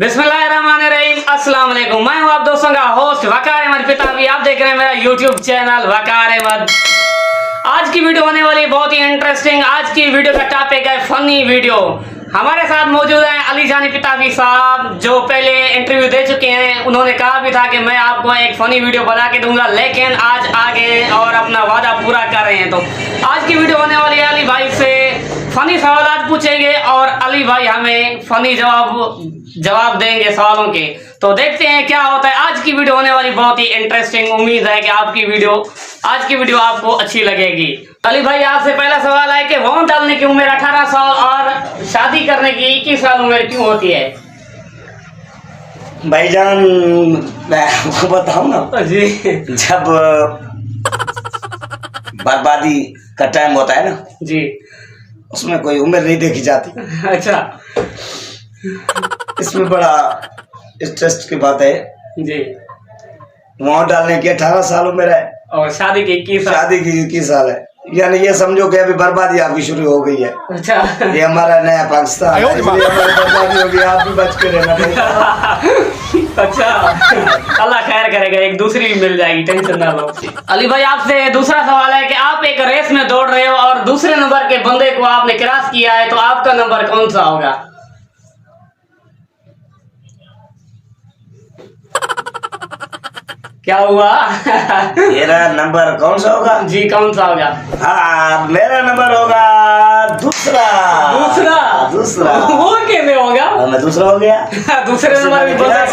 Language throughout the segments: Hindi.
बिस्मिल्लाहिर्रहमानिर्रहीम, अस्सलाम वालेकुम। मैं हूं आप दोस्तों का होस्ट वकार अहमद पितावी। आप देख रहे हैं मेरा यूट्यूब चैनल वकार अहमद। आज की वीडियो होने वाली बहुत ही इंटरेस्टिंग। आज की वीडियो का टॉपिक है फनी वीडियो। हमारे साथ मौजूद हैं अली जानी पितावी साहब, जो पहले इंटरव्यू दे चुके हैं। उन्होंने कहा भी था कि मैं आपको एक फनी वीडियो बना के दूंगा, लेकिन आज आगे और अपना वादा पूरा कर रहे हैं। तो आज की वीडियो होने वाली है अली भाई से फनी सवाल पूछेंगे और अली भाई हमें फनी जवाब देंगे सवालों के। तो देखते हैं क्या होता है। आज की वीडियो होने वाली बहुत ही इंटरेस्टिंग। उम्मीद है कि आज की वीडियो आपको अच्छी लगेगी। अली भाई, आपसे पहला सवाल है कि वोट डालने की उम्र 18 साल और शादी करने की 21 साल उम्र क्यों होती है? भाईजान, मैं आपको बताऊं ना जी, जब बर्बादी का टाइम होता है ना जी, उसमें कोई उम्र नहीं देखी जाती। अच्छा, इसमें बड़ा इंटरेस्ट की बात है। जी। वोट डालने की 18 साल उम्र है और शादी की 21 साल। शादी की 21 साल है। यानी ये समझो कि अभी बर्बादी आपकी शुरू हो गई है। अच्छा, ये हमारा नया पाकिस्तान है, इसलिए हमारी बर्बादी होगी। आप भी बच के रहना पड़ेगा। अच्छा, अल्लाह खैर करेगा, एक दूसरी भी मिल जाएगी, टेंशन ना लो। अली भाई, आपसे दूसरा सवाल है कि आप एक रेस में दौड़ रहे हो और दूसरे नंबर के बंदे को आपने क्रॉस किया है, तो आपका नंबर कौन सा होगा? क्या हुआ? मेरा नंबर कौन सा होगा? जी, कौन सा होगा? हाँ, मेरा नंबर होगा दूसरा। दूसरा वो कैसे होगा? मैं दूसरा हो गया। दूसरे नंबर भी बंदा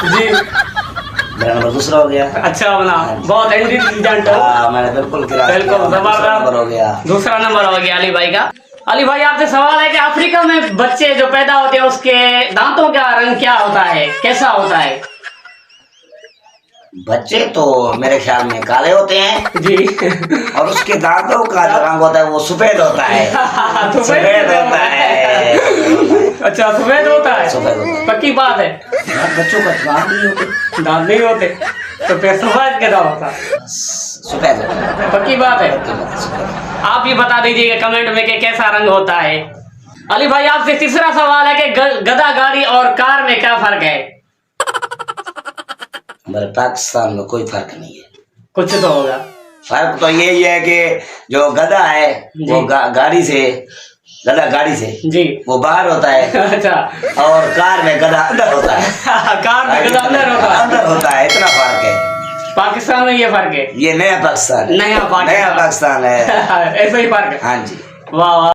जी, मेरा नंबर दूसरा हो गया। अच्छा बना, बहुत इंटेलिजेंट हो। मैंने बिल्कुल जबरदस्त हो गया। दूसरा नंबर हो गया अली भाई का। अली भाई, आपसे सवाल है कि अफ्रीका में बच्चे जो पैदा होते हैं उसके दांतों का रंग क्या होता है, कैसा होता है? बच्चे तो मेरे ख्याल में काले होते हैं जी, और उसके दांतों का जो रंग होता है वो सफेद होता है। सफेद होता है। अच्छा, सफेद होता है। सफेद होता है। पक्की बात है। बच्चों का दांत नहीं होते। दांत नहीं होते तो फिर सफेद कैसा होता? सफेद होता है। पक्की बात है। सफेद। आप ये बता दीजिएगा कमेंट में कि कैसा रंग होता है। अली भाई, आपसे तीसरा सवाल है कि गधा गाड़ी और कार में क्या फर्क है? हमारे पाकिस्तान में कोई फर्क नहीं है। कुछ तो होगा। फर्क तो यही है कि जो गधा है वो गाड़ी से जी, वो बाहर होता है। अच्छा, और कार में गधा अंदर होता है। कार में गधा अंदर होता है। इतना फर्क है। पाकिस्तान में ये फर्क है। ये नया पाकिस्तान है। नया पाकिस्तान है। ऐसा ही फर्क है। हाँ जी। वाह वाह।